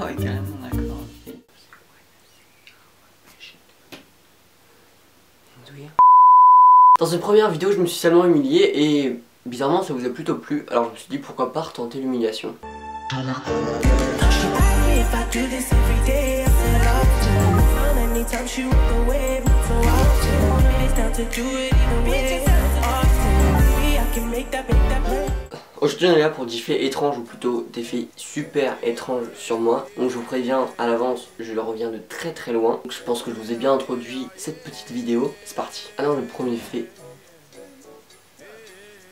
Ah ouais, carrément, d'accord. Dans cette première vidéo, je me suis seulement humilié et bizarrement, ça vous a plutôt plu. Alors je me suis dit pourquoi pas retenter l'humiliation. Aujourd'hui on est là pour des faits étranges, ou plutôt des faits super étranges sur moi. Donc je vous préviens à l'avance, je reviens de très très loin. Donc je pense que je vous ai bien introduit cette petite vidéo. C'est parti. Alors le premier fait.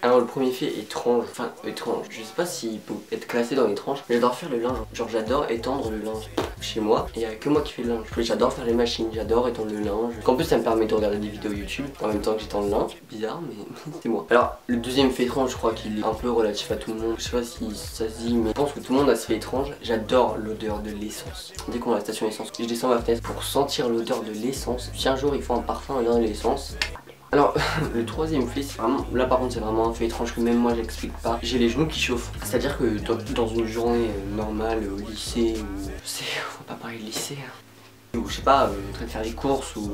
Alors le premier fait étrange, enfin étrange, je sais pas s'il peut être classé dans l'étrange. J'adore faire le linge, genre j'adore étendre le linge chez moi. Et il n'y a que moi qui fais le linge. J'adore faire les machines, j'adore étendre le linge. En plus ça me permet de regarder des vidéos YouTube en même temps que j'étends le linge. Bizarre mais c'est moi. Alors le deuxième fait étrange, je crois qu'il est un peu relatif à tout le monde. Je sais pas si ça se dit mais je pense que tout le monde a ce fait étrange. J'adore l'odeur de l'essence. Dès qu'on a la station essence, je descends ma fenêtre pour sentir l'odeur de l'essence. Si un jour il faut un parfum à l'odeur de l'essence. Alors le troisième fait, c'est vraiment, là par contre c'est vraiment un fait étrange que même moi j'explique pas. J'ai les genoux qui chauffent, c'est à dire que dans une journée normale au lycée, on va pas parler de lycée hein, ou je sais pas, en train de faire les courses ou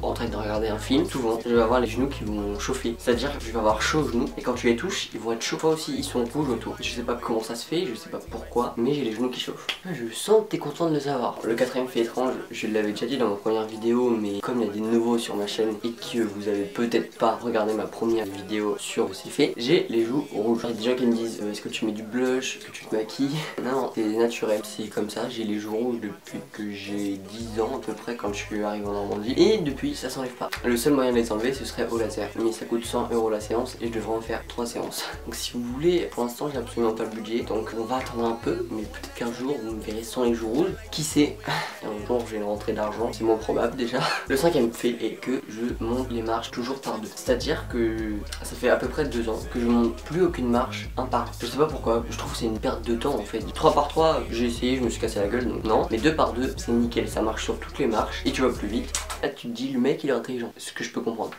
en train de regarder un film, souvent je vais avoir les genoux qui vont chauffer, c'est à dire que je vais avoir chaud aux genoux et quand tu les touches ils vont être chauds. Toi aussi ils sont rouges autour, je sais pas comment ça se fait, je sais pas pourquoi, mais j'ai les genoux qui chauffent. Je sens que t'es content de le savoir. Le quatrième fait étrange, je l'avais déjà dit dans ma première vidéo, mais comme il y a des nouveaux sur ma chaîne et que vous avez peut-être pas regardé ma première vidéo sur ces faits, j'ai les joues rouges. Il y a des gens qui me disent est-ce que tu mets du blush, est-ce que tu te maquilles? Non, c'est naturel, c'est comme ça, j'ai les joues rouges depuis que j'ai 10 ans à peu près quand je suis arrivé en Normandie et depuis ça s'enlève pas. Le seul moyen de les enlever ce serait au laser, mais ça coûte 100 € la séance et je devrais en faire 3 séances. Donc si vous voulez, pour l'instant j'ai absolument pas le budget, donc on va attendre un peu, mais peut-être qu'un jour vous me verrez sans les joues rouges, qui sait. Un jour j'ai une rentrée d'argent, c'est moins probable déjà. Le cinquième fait est que je monte les marches toujours par deux, c'est à dire que ça fait à peu près 2 ans que je monte plus aucune marche un par un. Je sais pas pourquoi, je trouve que c'est une perte de temps en fait. 3 par 3 j'ai essayé, je me suis cassé la gueule donc non, mais 2 par 2 c'est nickel, ça marche sur toutes les marches et tu vas plus vite. Là tu te dis le mec il est intelligent, ce que je peux comprendre.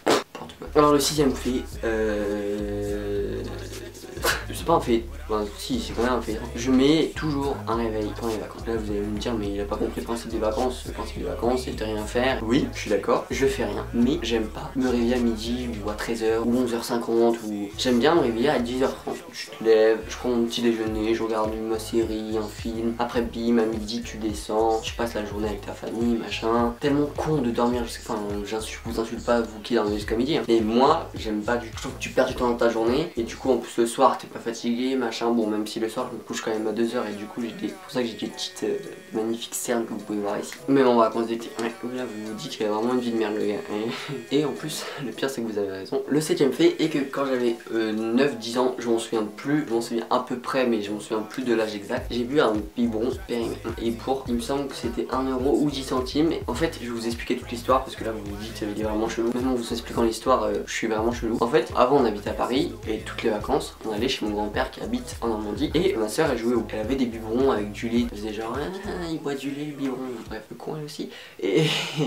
Alors le sixième fait, c'est pas un fait, enfin, si c'est quand même un fait. Je mets toujours un réveil pendant les vacances. Là vous allez me dire mais il a pas compris le principe des vacances. Le principe des vacances c'est de rien faire. Oui je suis d'accord, je fais rien. Mais j'aime pas me réveiller à midi ou à 13h ou 11h50 ou... J'aime bien me réveiller à 10h30. Je te lève, je prends mon petit déjeuner, je regarde ma série, un film. Après bim, à midi tu descends, tu passes la journée avec ta famille, machin. Tellement con de dormir jusqu'à... Enfin je vous insulte pas vous qui dormez jusqu'à midi hein. Mais moi j'aime pas du tout. Je trouve que tu perds du temps dans ta journée et du coup en plus le soir t'es pas fatigué machin. Bon même si le soir je me couche quand même à 2h et du coup c'est pour ça que j'ai des petites magnifiques cernes que vous pouvez voir ici. Même en vacances d'été. Ouais, là vous vous dites qu'il a vraiment une vie de merde le gars. Et en plus le pire c'est que vous avez raison. Le septième fait est que quand j'avais 9-10 ans, je m'en souviens plus, je m'en souviens à peu près mais je m'en souviens plus de l'âge exact. J'ai bu un biberon périmé et pour il me semble que c'était 1 € ou 10 centimes. Et en fait je vais vous expliquer toute l'histoire parce que là vous vous dites il est vraiment chelou. Même en vous expliquant l'histoire je suis vraiment chelou. En fait avant on habitait à Paris et toutes les vacances on allait chez mon grand-père qui habite en Normandie et ma soeur elle jouait au... Elle avait des biberons avec du lait. Elle faisait genre il boit du lait le biberon. Bref le con elle aussi. Et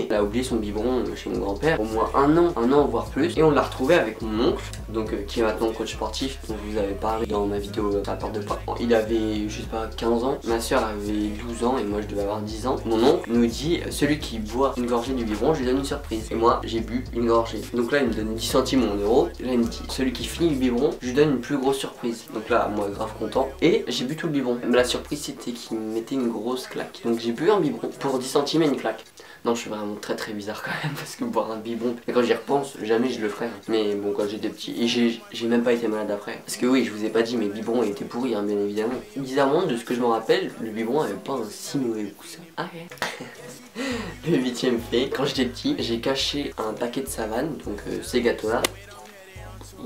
elle a oublié son biberon chez mon grand-père au moins un an voire plus. Et on l'a retrouvé avec mon oncle donc qui est maintenant coach sportif dont je vous avais parlé dans ma vidéo sur la perte de poids. Il avait je sais pas 15 ans, ma soeur avait 12 ans et moi je devais avoir 10 ans. Mon oncle nous dit celui qui boit une gorgée du biberon je lui donne une surprise. Et moi j'ai bu une gorgée. Donc là il me donne 10 centimes ou 1 €. Là il me dit celui qui finit le biberon je lui donne une plus grosse surprise. Donc là moi grave content et j'ai bu tout le biberon. Mais la surprise c'était qu'il me mettait une grosse claque. Donc j'ai bu un biberon pour 10 centimes et une claque. Non je suis vraiment très bizarre quand même parce que boire un biberon, et quand j'y repense jamais je le ferais. Mais bon quand j'étais petit et j'ai même pas été malade après. Parce que oui je vous ai pas dit mais le biberon était pourri hein, bien évidemment. Bizarrement de ce que je me rappelle le biberon avait pas un si mauvais goût ça. Ah ouais. Le huitième fait, quand j'étais petit j'ai caché un paquet de Savane, donc ces gâteaux là.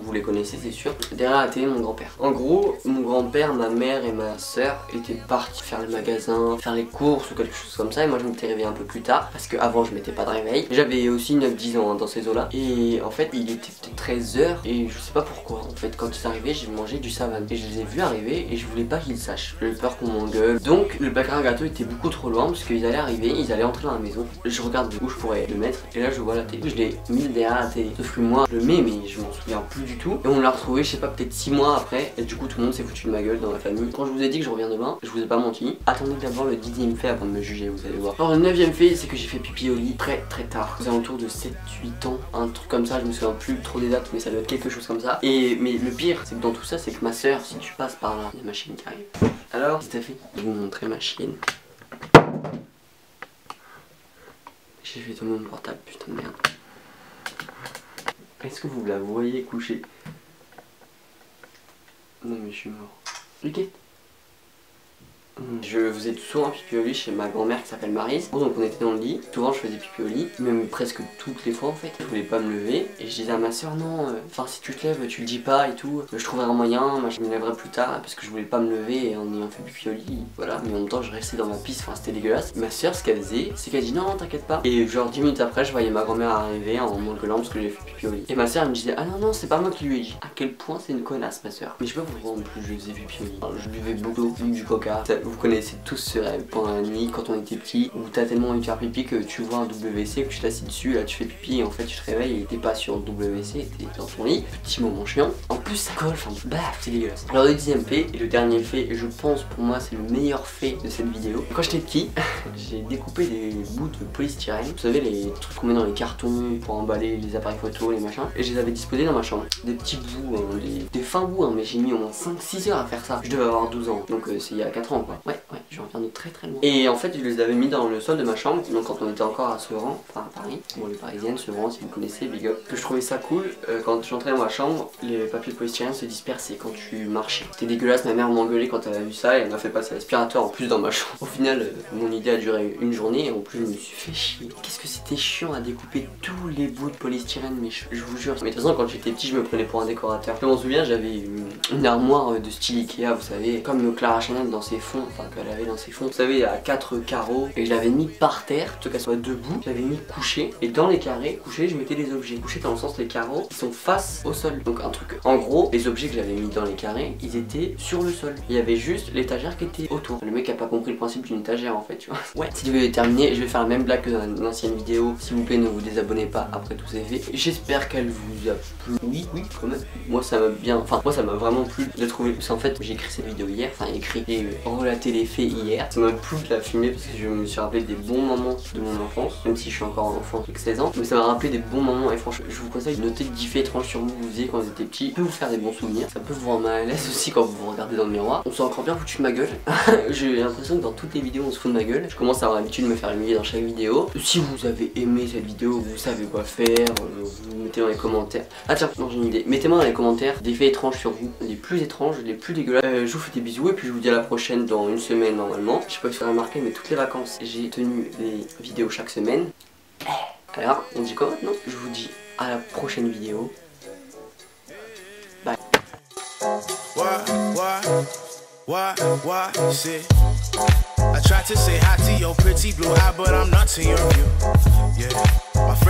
Vous les connaissez c'est sûr, derrière la télé de mon grand-père. En gros, mon grand-père, ma mère et ma soeur étaient partis faire le magasin, faire les courses ou quelque chose comme ça. Et moi je m'étais réveillé un peu plus tard parce qu'avant je mettais pas de réveil. J'avais aussi 9-10 ans hein, dans ces eaux là. Et en fait il était peut-être 13h et je sais pas pourquoi. En fait quand ils arrivaient j'ai mangé du Savane. Et je les ai vus arriver et je voulais pas qu'ils sachent. J'avais peur qu'on m'engueule. Donc le paquet à gâteau était beaucoup trop loin parce qu'ils allaient arriver, ils allaient entrer dans la maison. Je regarde où je pourrais le mettre et là je vois la télé. Je l'ai mis derrière la télé. Sauf que moi je le mets mais je m'en souviens plus du tout. Et on l'a retrouvé, je sais pas, peut-être 6 mois après. Et du coup, tout le monde s'est foutu de ma gueule dans la famille. Quand je vous ai dit que je reviens demain, je vous ai pas menti. Attendez d'abord le 10e fait avant de me juger, vous allez voir. Alors, le 9e fait, c'est que j'ai fait pipi au lit très tard. Aux alentours de 7-8 ans, un truc comme ça. Je me souviens plus trop des dates, mais ça doit être quelque chose comme ça. Mais le pire, c'est que dans tout ça, c'est que ma soeur, si tu passes par là, il y a ma chienne qui arrive. Alors, qu'est-ce que t'as fait? Je vais vous montrer ma chienne. J'ai fait tomber mon portable, putain de merde. Est-ce que vous la voyez coucher? Non mais je suis mort. Ok. Je faisais souvent pipi au lit chez ma grand-mère qui s'appelle Maryse. Donc on était dans le lit, souvent je faisais pipi au lit, même presque toutes les fois en fait. Je voulais pas me lever et je disais à ma soeur non, enfin si tu te lèves tu le dis pas et tout. Je trouverai un moyen, je me lèverai plus tard parce que je voulais pas me lever en ayant fait pipi au lit. Voilà, mais en même temps je restais dans ma piste, enfin c'était dégueulasse. Ma soeur ce qu'elle faisait, c'est qu'elle dit non t'inquiète pas. Et genre 10 minutes après je voyais ma grand-mère arriver en m'engueulant parce que j'ai fait pipi au lit. Et ma soeur elle me disait ah non c'est pas moi qui lui ai dit. À quel point c'est une connasse ma soeur. Mais je sais pas pourquoi en plus je faisais pipi au lit. Alors, je buvais beaucoup du coca. Vous connaissez tous ce rêve pendant la nuit quand on était petit où t'as tellement envie de faire pipi que tu vois un WC, que tu t'assis dessus, là tu fais pipi et en fait tu te réveilles et t'es pas sur le WC, t'es dans ton lit. Petit moment chiant. En plus ça colle, enfin baf, c'est dégueulasse. Alors le 10e fait et le dernier fait, et je pense pour moi c'est le meilleur fait de cette vidéo. Quand j'étais petit, j'ai découpé des bouts de polystyrène. Vous savez les trucs qu'on met dans les cartons pour emballer les appareils photo, les machins. Et je les avais disposés dans ma chambre. Des petits bouts, des fins bouts, mais j'ai mis au moins 5-6 heures à faire ça. Je devais avoir 12 ans, donc c'est il y a 4 ans quoi. Ouais, je reviens de très loin. Et en fait je les avais mis dans le sol de ma chambre, donc quand on était encore à Sevran, enfin à Paris, bon les parisiennes, Sevran si vous connaissez, big up. Que je trouvais ça cool, quand j'entrais dans ma chambre, les papiers de polystyrène se dispersaient quand tu marchais. C'était dégueulasse, ma mère m'engueulait quand elle a vu ça et elle m'a fait passer l'aspirateur en plus dans ma chambre. Au final, mon idée a duré une journée et en plus je me suis fait chier. Qu'est-ce que c'était chiant à découper tous les bouts de polystyrène, mais je vous jure. Mais de toute façon quand j'étais petit je me prenais pour un décorateur. Je m'en souviens, j'avais une armoire de style Ikea, vous savez, comme Clara Chanel dans ses fonds, enfin qu'elle avait dans ses fonds. Vous savez, à 4 carreaux, et je l'avais mis par terre, plutôt qu'elle soit debout, je l'avais mis couché, et dans les carrés, couché, je mettais les objets. Couché dans le sens les carreaux, ils sont face au sol. Donc un truc, en gros, les objets que j'avais mis dans les carrés, ils étaient sur le sol. Il y avait juste l'étagère qui était autour. Le mec a pas compris le principe d'une étagère en fait, tu vois. Ouais, si tu veux terminer, je vais faire la même blague que dans l'ancienne vidéo. S'il vous plaît, ne vous désabonnez pas après tous ces faits. J'espère qu'elle vous a plu. Oui, quand même. Moi ça m'a bien, enfin moi ça m'a vraiment plu de trouver, parce qu'en fait j'ai écrit cette vidéo hier, enfin écrit et relaté les faits hier. Ça m'a plu de la filmer parce que je me suis rappelé des bons moments de mon enfance, même si je suis encore un enfant avec 16 ans, mais ça m'a rappelé des bons moments et franchement je vous conseille de noter 10 faits étranges sur vous que vous faisiez quand vous étiez petit. Ça peut vous faire des bons souvenirs, ça peut vous rendre mal à l'aise aussi quand vous vous regardez dans le miroir. On s'est encore bien foutu de ma gueule. J'ai l'impression que dans toutes les vidéos on se fout de ma gueule. Je commence à avoir l'habitude de me faire humilier dans chaque vidéo. Si vous avez aimé cette vidéo, vous savez quoi faire, vous mettez dans les commentaires. Ah tiens, non j'ai une idée. Mettez-moi dans les commentaires des faits étranges sur vous, les plus étranges, les plus dégueulasses. Je vous fais des bisous et puis je vous dis à la prochaine dans une semaine normalement. Je sais pas si vous avez remarqué mais toutes les vacances j'ai tenu les vidéos chaque semaine. Alors on dit quoi maintenant? Je vous dis à la prochaine vidéo. Bye. I tried to say hi to your pretty blue eye, but I'm not to your view. Yeah, my friend.